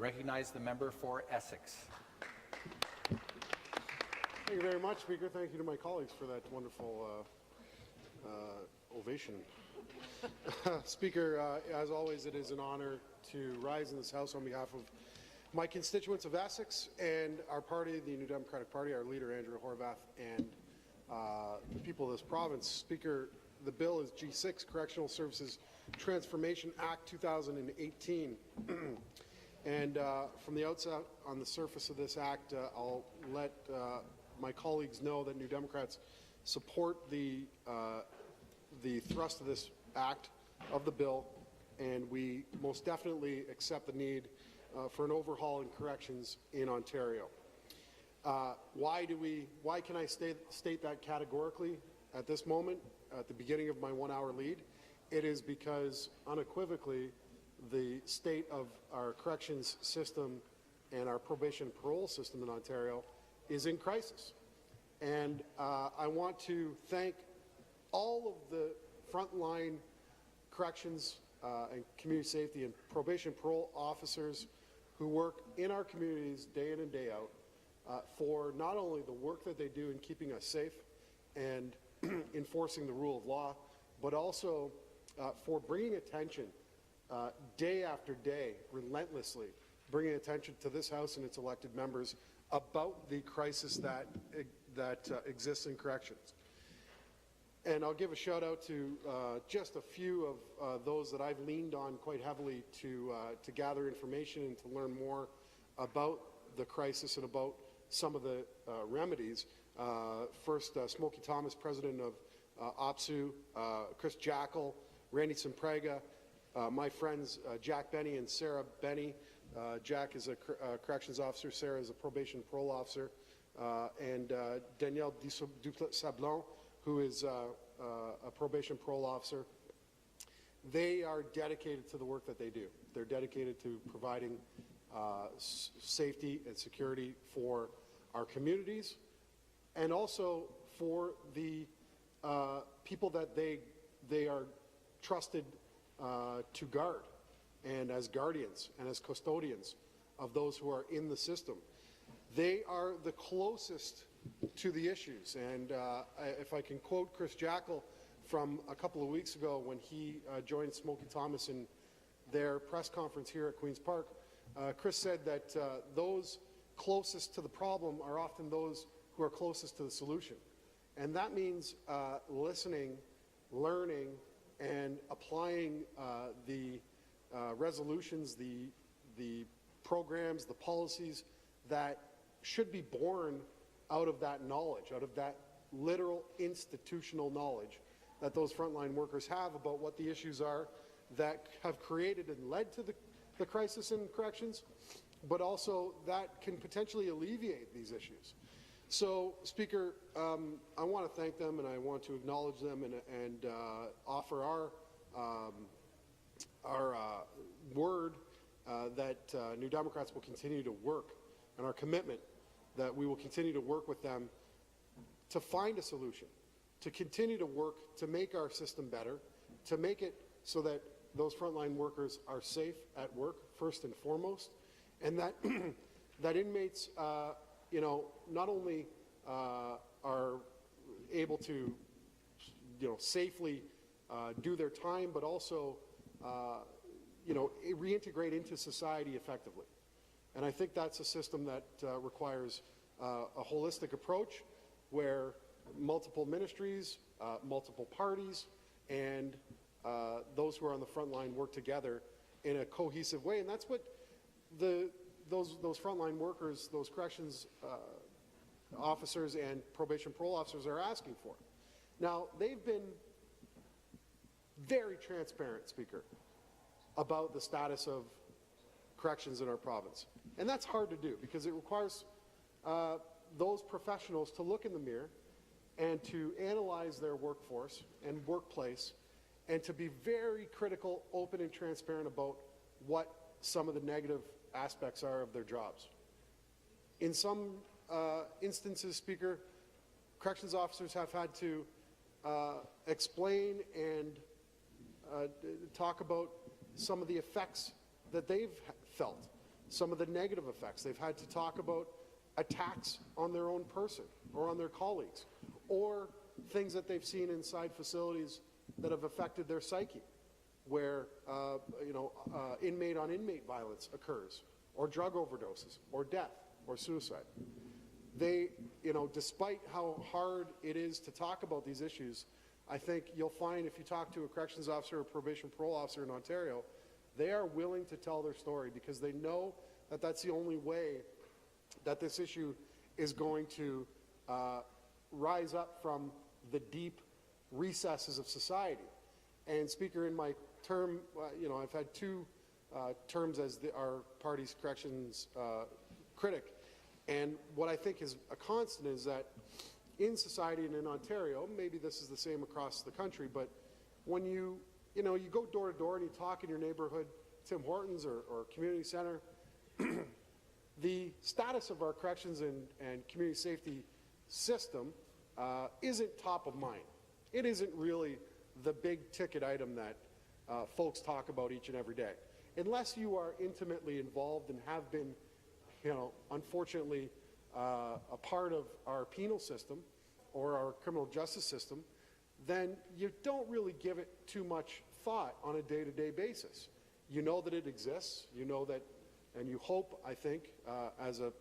recognize the member for Essex. Thank you very much, Speaker. Thank you to my colleagues for that wonderful ovation. Speaker, as always, it is an honour to rise in this House on behalf of my constituents of Essex and our party, the New Democratic Party, our leader, Andrew Horwath, and the people of this province. Speaker, the bill is G6, Correctional Services Transformation Act 2018. And from the outset, on the surface of this act, I'll let my colleagues know that New Democrats support the thrust of this act, of the bill, and we most definitely accept the need for an overhaul in corrections in Ontario. Why can I state that categorically at this moment, at the beginning of my 1 hour lead? It is because unequivocally the state of our corrections system and our probation parole system in Ontario is in crisis. And I want to thank all of the frontline corrections and community safety and probation parole officers who work in our communities day in and day out for not only the work that they do in keeping us safe and enforcing the rule of law, but also for bringing attention day after day, relentlessly bringing attention to this House and its elected members about the crisis that exists in corrections. And I'll give a shout out to just a few of those that I've leaned on quite heavily to gather information and to learn more about the crisis and about some of the remedies. First, Smokey Thomas, president of OPSU, Chris Jackal, Randy Semprega, my friends Jack Benny and Sarah Benny. Jack is a corrections officer, Sarah is a probation parole officer, and Danielle Duplain-Sablon, who is a probation parole officer. They are dedicated to the work that they do. They're dedicated to providing safety and security for our communities and also for the people that they are trusted to guard, and as guardians and as custodians of those who are in the system. They are the closest to the issues, and if I can quote Chris Jackal from a couple of weeks ago when he joined Smokey Thomas in their press conference here at Queen's Park, Chris said that those closest to the problem are often those who are closest to the solution. And that means listening, learning, and applying the resolutions, the programs, the policies that should be born out of that knowledge, out of that literal institutional knowledge that those frontline workers have about what the issues are that have created and led to the crisis in corrections, but also that can potentially alleviate these issues. So, Speaker, I want to thank them and I want to acknowledge them and offer our word that New Democrats will continue to work, and our commitment that we will continue to work with them to find a solution, to continue to work to make our system better, to make it so that those frontline workers are safe at work, first and foremost, and that that inmates, not only are able to, safely do their time, but also, reintegrate into society effectively. And I think that's a system that requires a holistic approach where multiple ministries, multiple parties, and those who are on the front line work together in a cohesive way. And that's what those frontline workers, those corrections officers and probation parole officers are asking for. Now, they've been very transparent, Speaker, about the status of corrections in our province. And that's hard to do because it requires those professionals to look in the mirror and to analyze their workforce and workplace and to be very critical, open, and transparent about what some of the negative aspects are of their jobs. In some instances, Speaker, corrections officers have had to explain and talk about some of the effects that they've felt, some of the negative effects. They've had to talk about attacks on their own person or on their colleagues, or things that they've seen inside facilities that have affected their psyche, where inmate on inmate violence occurs, or drug overdoses, or death, or suicide. They, despite how hard it is to talk about these issues, I think you'll find if you talk to a corrections officer or probation parole officer in Ontario, they are willing to tell their story because they know that that's the only way that this issue is going to rise up from the deep recesses of society. And Speaker, in my term, I've had two terms as our party's corrections critic, and what I think is a constant is that in society and in Ontario, maybe this is the same across the country, but when you go door to door and you talk in your neighborhood, Tim Hortons or community center, the status of our corrections and community safety system isn't top of mind. It isn't really the big ticket item that folks talk about each and every day. Unless you are intimately involved and have been, unfortunately, a part of our penal system or our criminal justice system, then you don't really give it too much thought on a day-to-day basis. You know that it exists, you know that, and you hope, I think, as a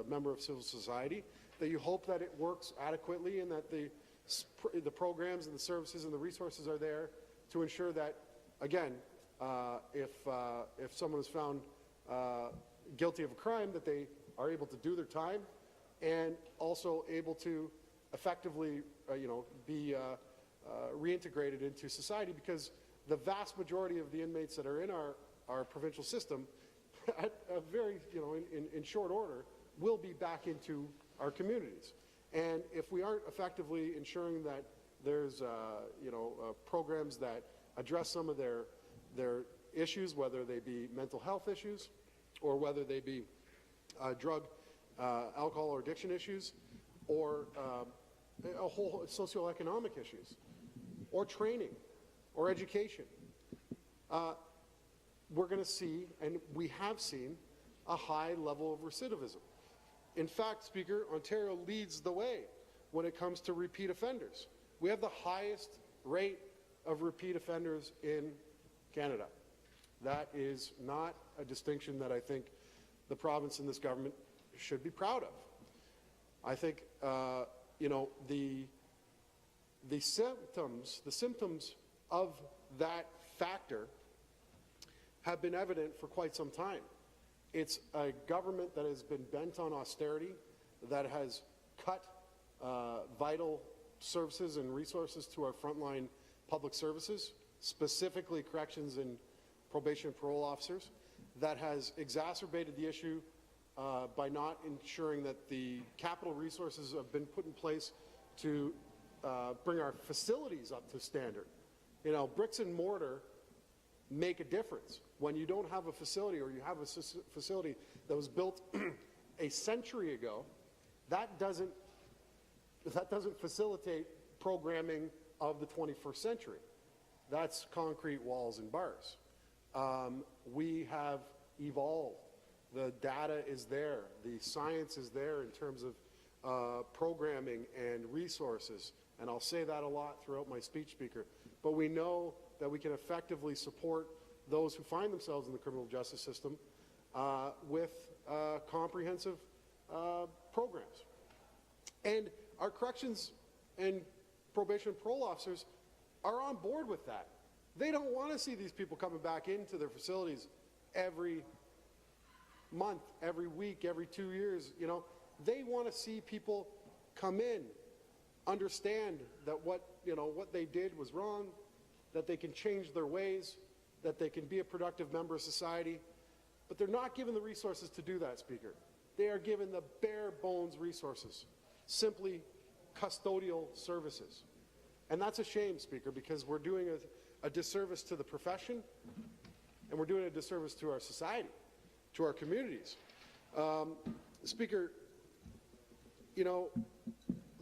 member of civil society, that you hope that it works adequately and that the programs and the services and the resources are there to ensure that, again, if someone is found guilty of a crime, that they are able to do their time and also able to effectively, be reintegrated into society, because the vast majority of the inmates that are in our provincial system, at a very, in short order, will be back into our communities. And if we aren't effectively ensuring that there's, programs that address some of their issues, whether they be mental health issues or whether they be drug, alcohol or addiction issues, or a whole socioeconomic issues, or training, or education, we're going to see, and we have seen, a high level of recidivism. In fact, Speaker, Ontario leads the way when it comes to repeat offenders. We have the highest rate of repeat offenders in Canada. That is not a distinction that I think the province and this government should be proud of. I think, the symptoms of that factor have been evident for quite some time. It's a government that has been bent on austerity, that has cut vital services and resources to our frontline public services, specifically corrections and probation and parole officers, that has exacerbated the issue by not ensuring that the capital resources have been put in place to bring our facilities up to standard. Bricks and mortar make a difference. When you don't have a facility, or you have a facility that was built a century ago, that doesn't facilitate programming of the 21st century. That's concrete walls and bars. We have evolved. The data is there. The science is there in terms of programming and resources. And I'll say that a lot throughout my speech, Speaker. But we know that we can effectively support those who find themselves in the criminal justice system with comprehensive programs. And our corrections and probation and parole officers are on board with that. They don't want to see these people coming back into their facilities every month, every week, every 2 years. They want to see people come in, understand that what they did was wrong, that they can change their ways, that they can be a productive member of society. But they're not given the resources to do that, Speaker. They are given the bare bones resources, simply custodial services. And that's a shame, Speaker, because we're doing a disservice to the profession, and we're doing a disservice to our society, to our communities. Speaker,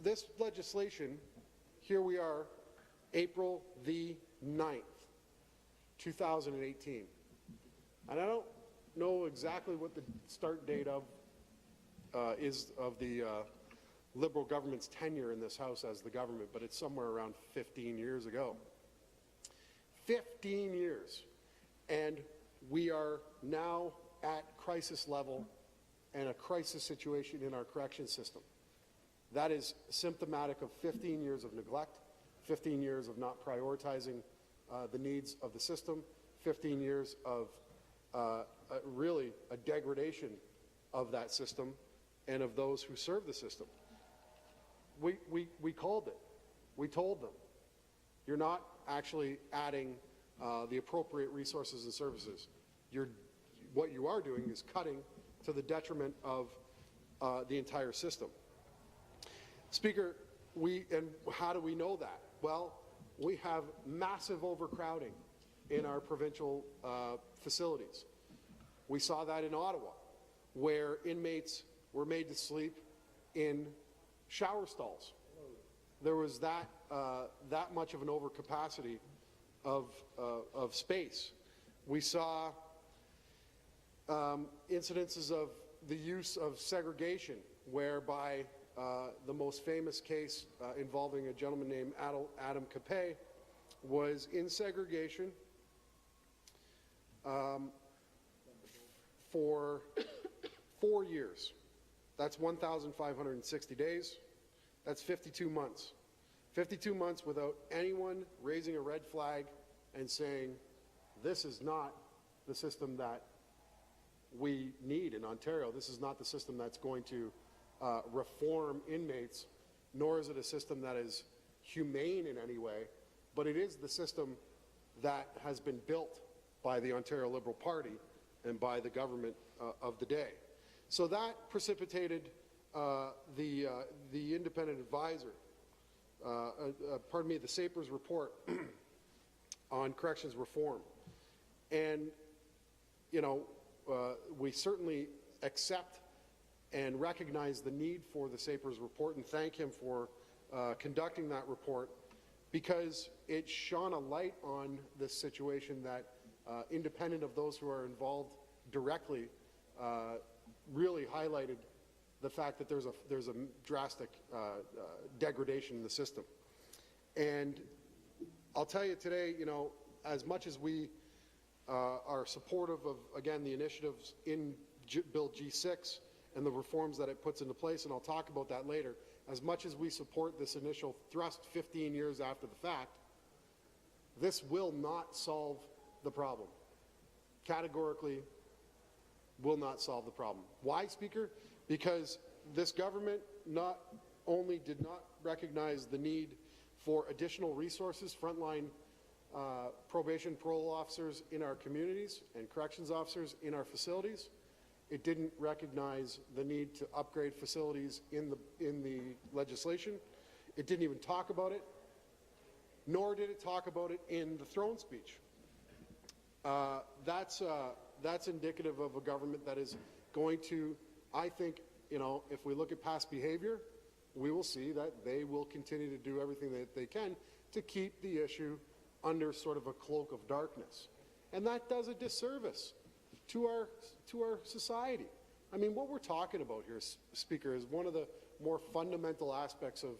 this legislation, here we are, April the 9th, 2018. And know exactly what the start date of is of the Liberal government's tenure in this House as the government, but it's somewhere around 15 years ago. 15 years. And we are now at crisis level and a crisis situation in our correction system. That is symptomatic of 15 years of neglect, 15 years of not prioritizing the needs of the system, 15 years of really a degradation of that system and of those who serve the system. We called it. We told them, you're not actually adding the appropriate resources and services. What you are doing is cutting to the detriment of the entire system. Speaker, and how do we know that? Well, we have massive overcrowding in our provincial facilities. We saw that in Ottawa, where inmates were made to sleep in shower stalls. There was that much of an overcapacity of space. We saw incidences of the use of segregation, whereby the most famous case involving a gentleman named Adam Capet was in segregation for 4 years. That's 1,560 days. That's 52 months. 52 months without anyone raising a red flag and saying, this is not the system that we need in Ontario. This is not the system that's going to reform inmates, nor is it a system that is humane in any way, but it is the system that has been built by the Ontario Liberal Party and by the government of the day. So that precipitated the independent advisor, the SAPER's report on corrections reform. And, you know, we certainly accept and recognize the need for the SAPER's report and thank him for conducting that report, because it shone a light on this situation that, independent of those who are involved directly, really highlighted the fact that there's a drastic degradation in the system. And I'll tell you today, you know, as much as we are supportive of, again, the initiatives in Bill G6 and the reforms that it puts into place, and I'll talk about that later, as much as we support this initial thrust 15 years after the fact, this will not solve the problem. Categorically will not solve the problem. Why, Speaker? Because this government not only did not recognize the need for additional resources, frontline probation parole officers in our communities and corrections officers in our facilities, it didn't recognize the need to upgrade facilities in the legislation. It didn't even talk about it, nor did it talk about it in the throne speech. That's indicative of a government that is going to, I think, you know, if we look at past behavior, we will see that they will continue to do everything that they can to keep the issue under sort of a cloak of darkness. And that does a disservice to our society. I mean, what we're talking about here, Speaker, is one of the more fundamental aspects of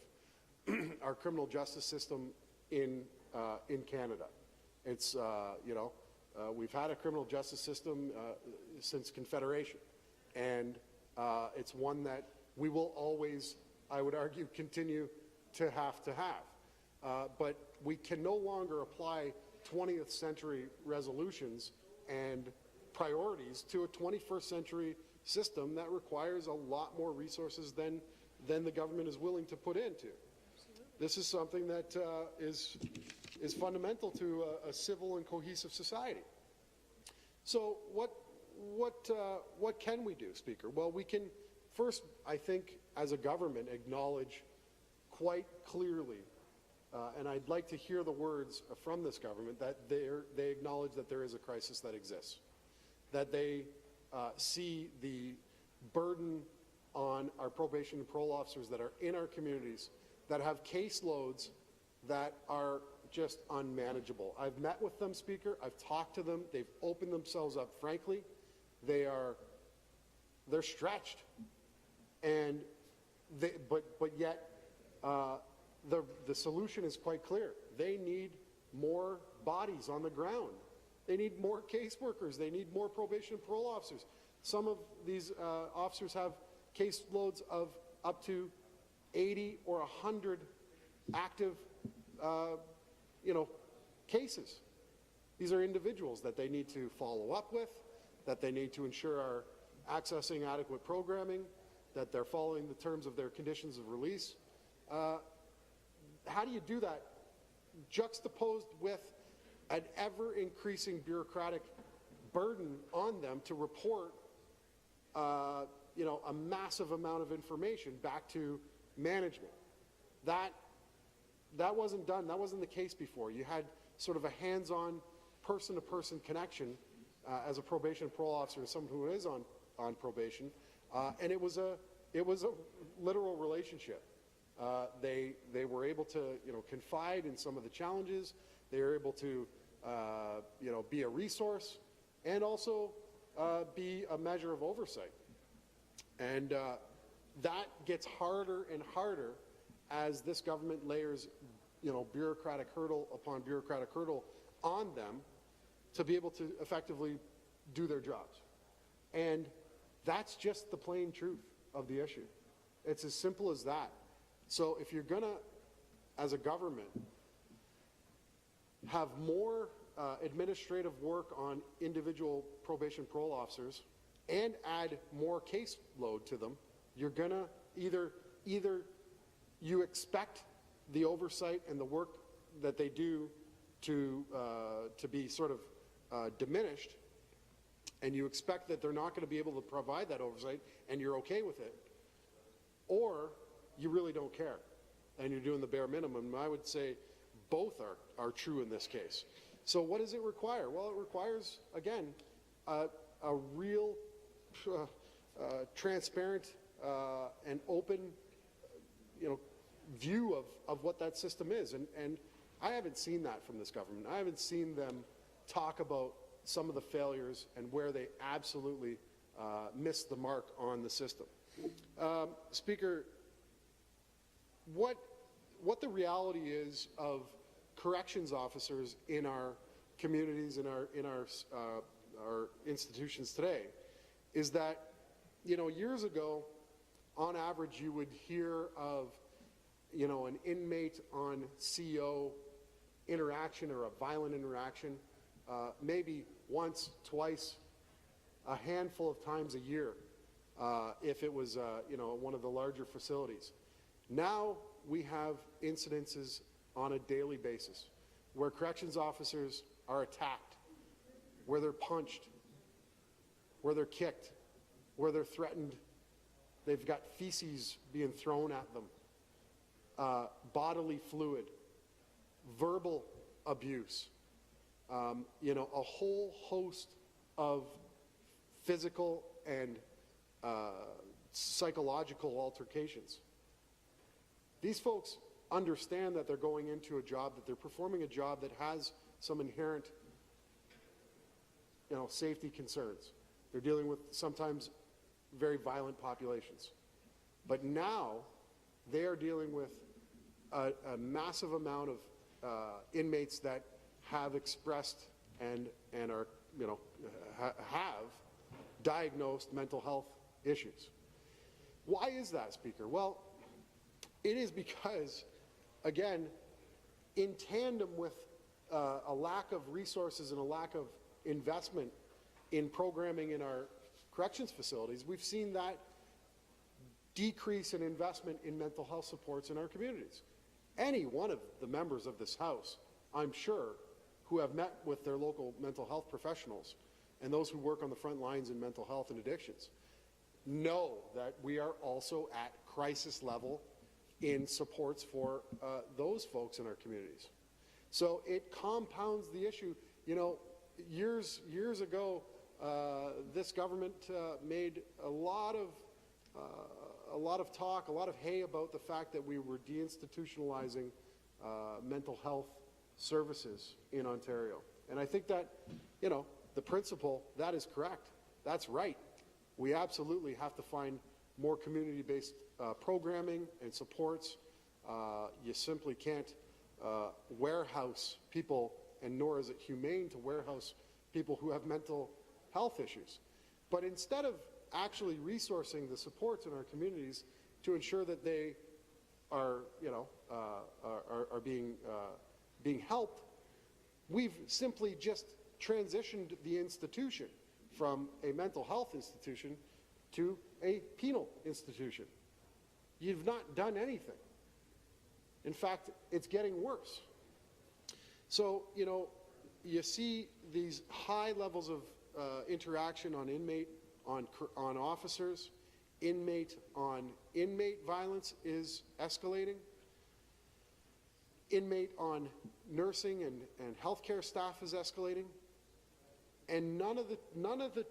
our criminal justice system in Canada. It's, you know, we've had a criminal justice system since Confederation, and it's one that we will always, I would argue, continue to have. But we can no longer apply 20th century resolutions and priorities to a 21st century system that requires a lot more resources than the government is willing to put into. This is something that is fundamental to a civil and cohesive society. So what can we do, Speaker? Well, we can first, I think, as a government, acknowledge quite clearly, and I'd like to hear the words from this government, that they acknowledge that there is a crisis that exists, that they see the burden on our probation and parole officers that are in our communities that have caseloads that are just unmanageable. I've met with them, Speaker. I've talked to them. They've opened themselves up frankly. they're stretched, and but yet the solution is quite clear. They need more bodies on the ground. They need more caseworkers. They need more probation and parole officers. Some of these officers have caseloads of up to 80 or 100 active, cases. These are individuals that they need to follow up with, that they need to ensure are accessing adequate programming, that they're following the terms of their conditions of release. How do you do that juxtaposed with an ever-increasing bureaucratic burden on them to report a massive amount of information back to management? That wasn't done. That wasn't the case before. You had sort of a hands-on, person-to-person connection as a probation and parole officer and someone who is on probation, and it was a literal relationship. They were able to confide in some of the challenges. They were able to be a resource and also be a measure of oversight. And that gets harder and harder as this government layers bureaucratic hurdle upon bureaucratic hurdle on them to be able to effectively do their jobs. And that's just the plain truth of the issue. It's as simple as that. So if you're going to, as a government, have more administrative work on individual probation parole officers and add more caseload to them, you're going to either you expect the oversight and the work that they do to be sort of diminished, and you expect that they're not going to be able to provide that oversight, and you're okay with it, or you really don't care, and you're doing the bare minimum. I would say both are true in this case. So what does it require? Well, it requires, again, a real transparent and open view of what that system is. And I haven't seen that from this government. I haven't seen them talk about some of the failures and where they absolutely missed the mark on the system. Speaker, what the reality is of corrections officers in our communities, in our institutions today, is that years ago, on average, you would hear of an inmate on CO interaction or a violent interaction maybe once, twice, a handful of times a year if it was one of the larger facilities. Now we have incidences on a daily basis where corrections officers are attacked, where they're punched, where they're kicked, where they're threatened. They've got feces being thrown at them, bodily fluid, verbal abuse, a whole host of physical and psychological altercations. These folks understand that they're going into a job, that they're performing a job that has some inherent safety concerns. They're dealing with sometimes very violent populations. But now they are dealing with a massive amount of inmates that have expressed and are have diagnosed mental health issues. Why is that, Speaker? Well, it is because, again, in tandem with a lack of resources and a lack of investment in programming in our corrections facilities, we've seen that decrease in investment in mental health supports in our communities. Any one of the members of this House, I'm sure, who have met with their local mental health professionals and those who work on the front lines in mental health and addictions know that we are also at crisis level in supports for those folks in our communities. So it compounds the issue. Years ago, this government made a lot of talk, a lot of hay about the fact that we were deinstitutionalizing mental health services in Ontario. And I think that, the principle, that is correct. That's right. We absolutely have to find more community-based programming and supports. You simply can't warehouse people, and nor is it humane to warehouse people who have mental health issues. But instead of actually resourcing the supports in our communities to ensure that they are, are being helped, we've simply just transitioned the institution from a mental health institution to a penal institution. You've not done anything. In fact, it's getting worse. So, you see these high levels of interaction on inmate, on officers, inmate on inmate violence is escalating. Inmate on nursing and healthcare staff is escalating. And none of the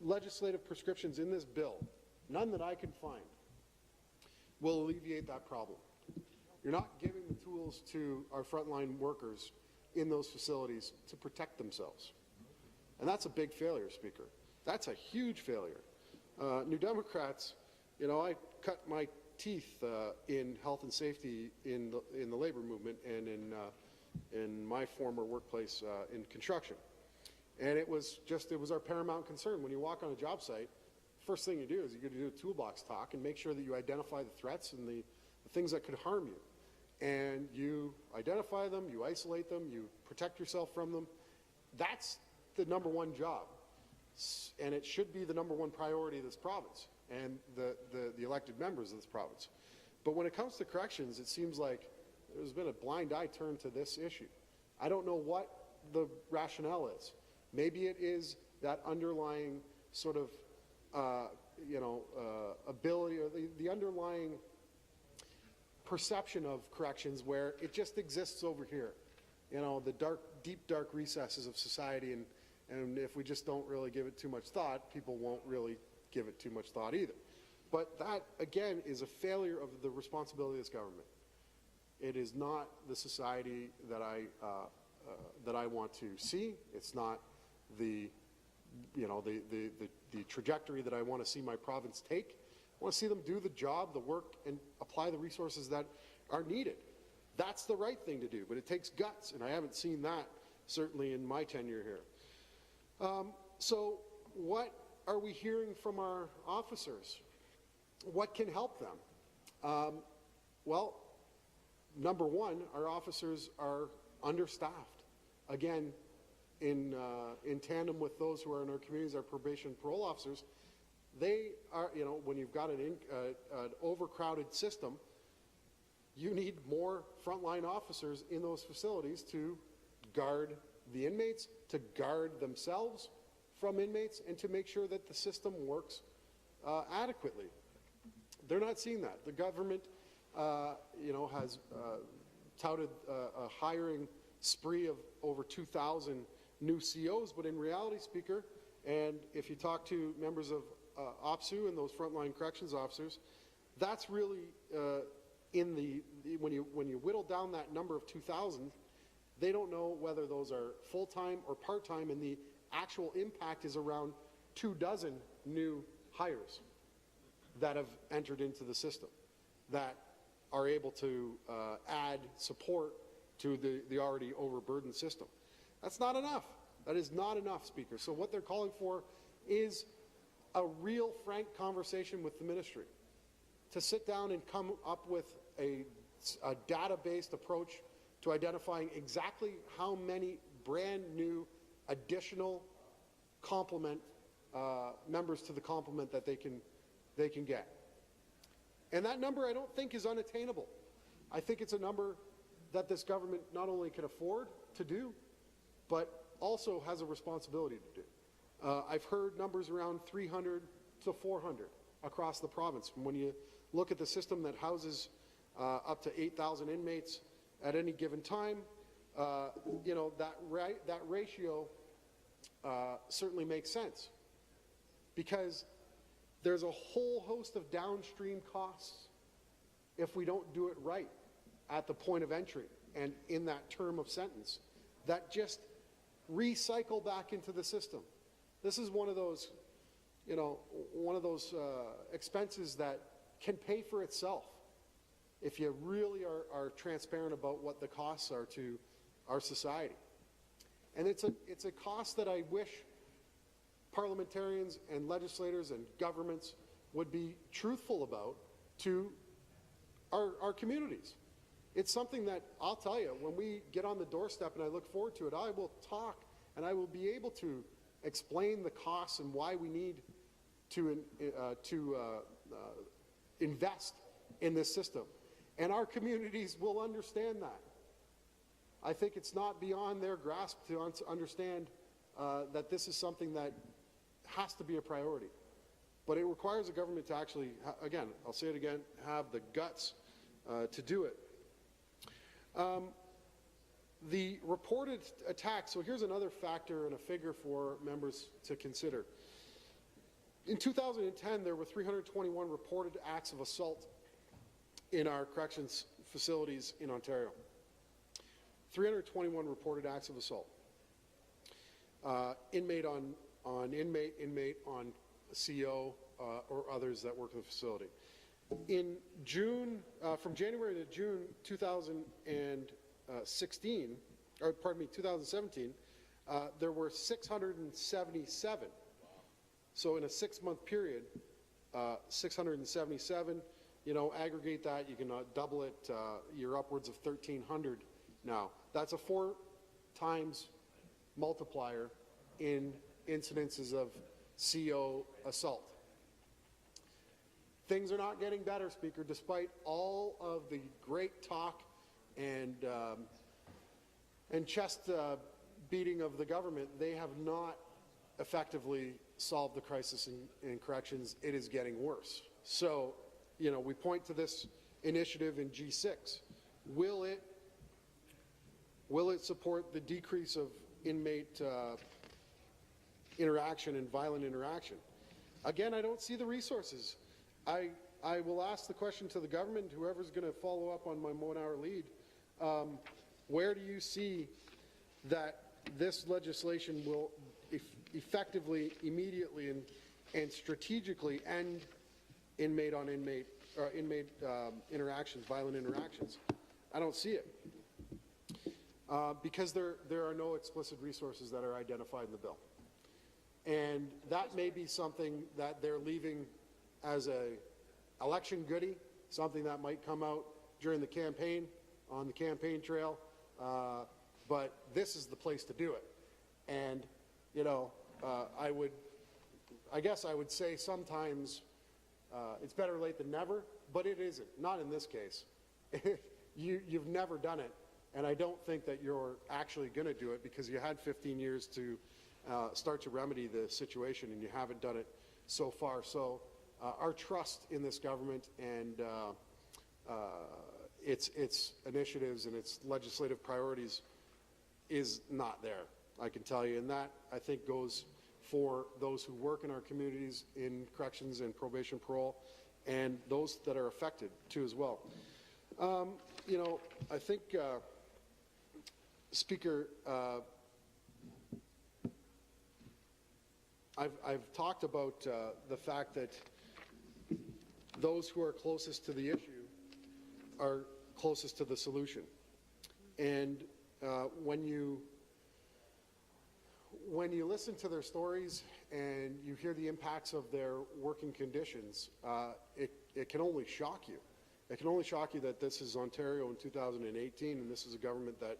legislative prescriptions in this bill, none that I can find, will alleviate that problem. You're not giving the tools to our frontline workers in those facilities to protect themselves. And that's a big failure, Speaker. That's a huge failure. New Democrats, I cut my teeth in health and safety in the labor movement and in my former workplace in construction. And it was our paramount concern. When you walk on a job site, first thing you do is you do a toolbox talk and make sure that you identify the threats and the things that could harm you. And you identify them, you isolate them, you protect yourself from them. That's the number one job. And it should be the number one priority of this province and the elected members of this province. But when it comes to corrections, it seems like there's been a blind eye turned to this issue. I don't know what the rationale is. Maybe it is that underlying sort of, ability, or the underlying perception of corrections where it just exists over here. The deep, dark recesses of society, and if we just don't really give it too much thought, people won't really give it too much thought either. But that, again, is a failure of the responsibility of this government. It is not the society that I want to see. It's not the trajectory that I want to see my province take. I want to see them do the job, the work, and apply the resources that are needed. That's the right thing to do, but it takes guts, and I haven't seen that certainly in my tenure here. So what are we hearing from our officers? What can help them? Well, number one, our officers are understaffed. Again, in tandem with those who are in our communities, our probation and parole officers, they are, when you've got an overcrowded system, you need more frontline officers in those facilities to guard the inmates, to guard themselves from inmates, and to make sure that the system works adequately. They're not seeing that. The government, has touted a hiring spree of over 2,000 new COs, but in reality, Speaker, and if you talk to members of OPSU and those frontline corrections officers, that's really when you whittle down that number of 2,000, they don't know whether those are full-time or part-time, and the actual impact is around 24 new hires that have entered into the system that are able to add support to the already overburdened system. That's not enough. That is not enough, Speaker. So what they're calling for is a real frank conversation with the ministry to sit down and come up with a data-based approach to identifying exactly how many brand new additional complement members to the complement that they can get. And that number I don't think is unattainable. I think it's a number that this government not only can afford to do, but also has a responsibility to do. I've heard numbers around 300 to 400 across the province. When you look at the system that houses up to 8,000 inmates at any given time, that ratio certainly makes sense, because there's a whole host of downstream costs if we don't do it right at the point of entry and in that term of sentence that just recycle back into the system. This is one of those, expenses that can pay for itself if you really are transparent about what the costs are to our society. And it's a cost that I wish parliamentarians and legislators and governments would be truthful about to our communities. It's something that, I'll tell you, when we get on the doorstep, and I look forward to it, I will talk and I will be able to explain the costs and why we need to invest in this system. And our communities will understand that. I think it's not beyond their grasp to understand that this is something that has to be a priority. But it requires a government to actually, again, I'll say it again, have the guts to do it. The reported attacks, so here's another factor and a figure for members to consider. In 2010, there were 321 reported acts of assault in our corrections facilities in Ontario. 321 reported acts of assault. Inmate on inmate, inmate on CO, or others that work in the facility. In June, from January to June 2017, there were 677. So in a 6-month period, 677, aggregate that, you can double it, you're upwards of 1,300 now. That's a 4 times multiplier in incidences of CO assault. Things are not getting better, Speaker, despite all of the great talk and chest beating of the government. They have not effectively solved the crisis in corrections. It is getting worse. So, we point to this initiative in G6. Will it support the decrease of inmate interaction and violent interaction? Again, I don't see the resources. I will ask the question to the government, whoever's going to follow up on my 1-hour lead. Where do you see that this legislation will effectively, immediately, and strategically end inmate on inmate or inmate interactions, violent interactions? I don't see it because there are no explicit resources that are identified in the bill, and that may be something that they're leaving as a election goodie, something that might come out during the campaign, on the campaign trail, but this is the place to do it. And I guess I would say sometimes it's better late than never, but it isn't. Not in this case. You've never done it, and I don't think that you're actually going to do it because you had 15 years to start to remedy the situation, and you haven't done it so far. So our trust in this government and its initiatives and its legislative priorities is not there, I can tell you. And that, I think, goes for those who work in our communities in corrections and probation parole, and those that are affected too as well. I think, Speaker, I've talked about the fact that those who are closest to the issue are closest to the solution. And when you listen to their stories and you hear the impacts of their working conditions, it can only shock you. It can only shock you that this is Ontario in 2018, and this is a government that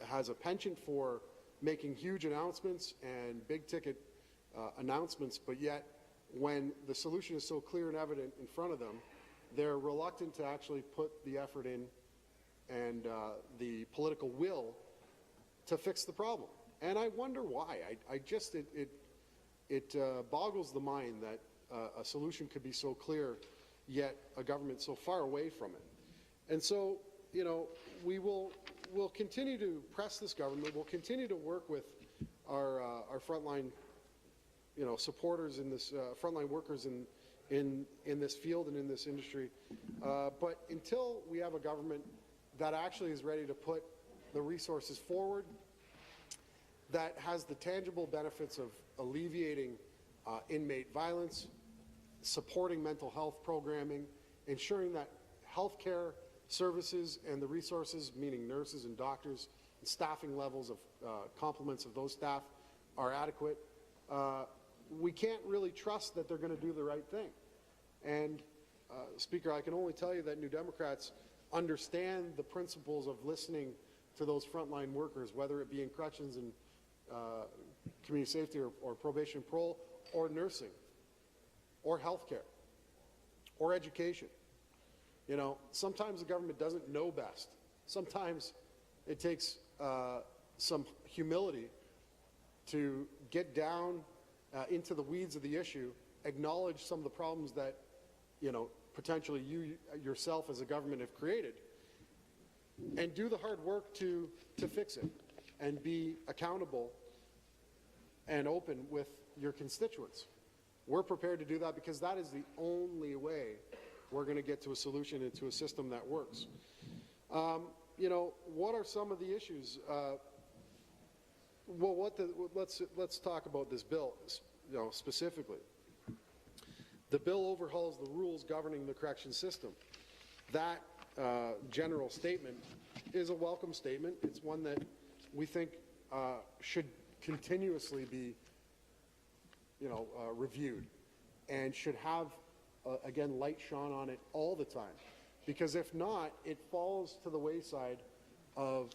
has a penchant for making huge announcements and big-ticket announcements, but yet when the solution is so clear and evident in front of them, they're reluctant to actually put the effort in and the political will to fix the problem. And I wonder why. It boggles the mind that a solution could be so clear, yet a government so far away from it. And so, we'll continue to press this government. We'll continue to work with our frontline, supporters in this, frontline workers in this field and in this industry. But until we have a government that actually is ready to put the resources forward, that has the tangible benefits of alleviating inmate violence, supporting mental health programming, ensuring that healthcare services and the resources, meaning nurses and doctors, and staffing levels of complements of those staff are adequate. We can't really trust that they're going to do the right thing. And Speaker, I can only tell you that New Democrats understand the principles of listening to those frontline workers, whether it be in corrections and community safety or probation and parole, or nursing, or healthcare, or education. You know, sometimes the government doesn't know best. Sometimes it takes some humility to get down into the weeds of the issue, acknowledge some of the problems that, you know, potentially you yourself as a government have created, and do the hard work to fix it and be accountable and open with your constituents. We're prepared to do that because that is the only way we're going to get to a solution and to a system that works. You know, what are some of the issues? Well, let's talk about this bill, you know, specifically. The bill overhauls the rules governing the correction system. That general statement is a welcome statement. It's one that we think should continuously be, you know, reviewed, and should have, again, light shone on it all the time. Because if not, it falls to the wayside of,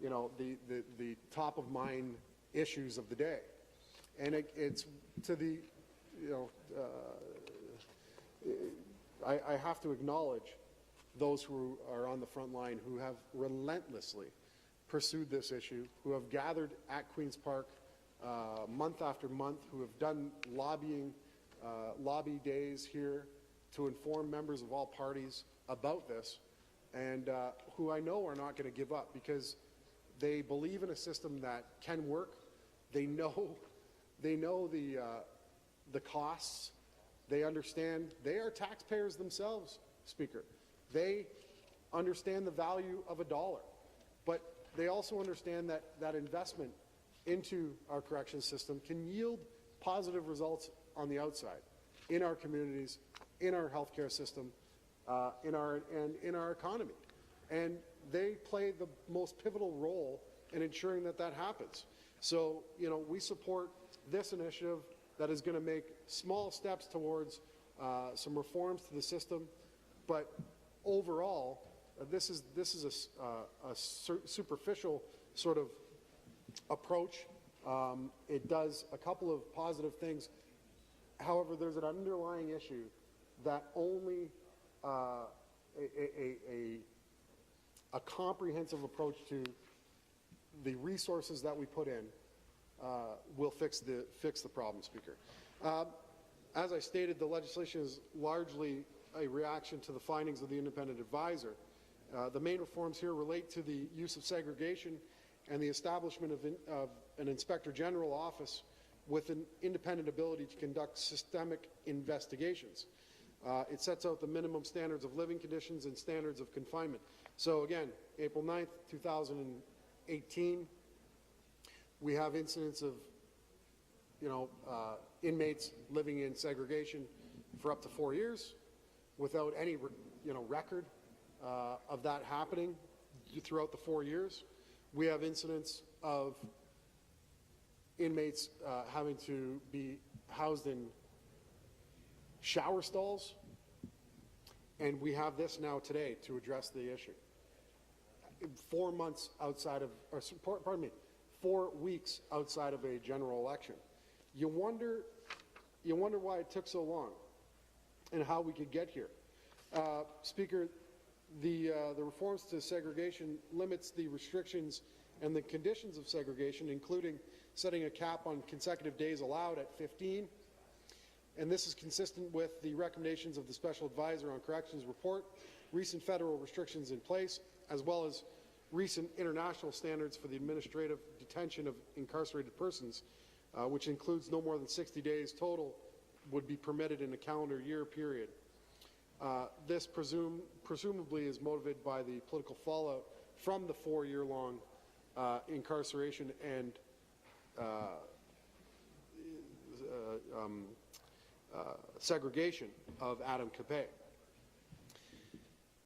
you know, the top of mind issues of the day. And it's to the, you know, I have to acknowledge those who are on the front line who have relentlessly pursued this issue, who have gathered at Queen's Park month after month, who have done lobbying, lobby days here to inform members of all parties about this, and who I know are not going to give up because they believe in a system that can work. They know the costs. They understand. They are taxpayers themselves, Speaker. They understand the value of a dollar, but they also understand that that investment into our correction system can yield positive results on the outside, in our communities, in our healthcare system, in our economy. And they play the most pivotal role in ensuring that that happens. So, you know, we support this initiative that is going to make small steps towards some reforms to the system, but overall, this is a superficial sort of approach. It does a couple of positive things. However, there's an underlying issue that only a comprehensive approach to the resources that we put in will fix the problem, Speaker. As I stated, the legislation is largely a reaction to the findings of the independent advisor. The main reforms here relate to the use of segregation and the establishment of an Inspector General office with an independent ability to conduct systemic investigations. It sets out the minimum standards of living conditions and standards of confinement. So again, April 9th, 2018, we have incidents of, you know, inmates living in segregation for up to 4 years without any, you know, record of that happening throughout the 4 years. We have incidents of inmates having to be housed in shower stalls, and we have this now today to address the issue. 4 months outside of, or pardon me, 4 weeks outside of a general election. You wonder why it took so long and how we could get here. Speaker, the reforms to segregation limits the restrictions and the conditions of segregation, including setting a cap on consecutive days allowed at 15. And this is consistent with the recommendations of the Special Advisor on Corrections report, recent federal restrictions in place, as well as recent international standards for the administrative detention of incarcerated persons, which includes no more than 60 days total would be permitted in a calendar year period. This presumably is motivated by the political fallout from the 4-year-long incarceration and segregation of Adam Capet.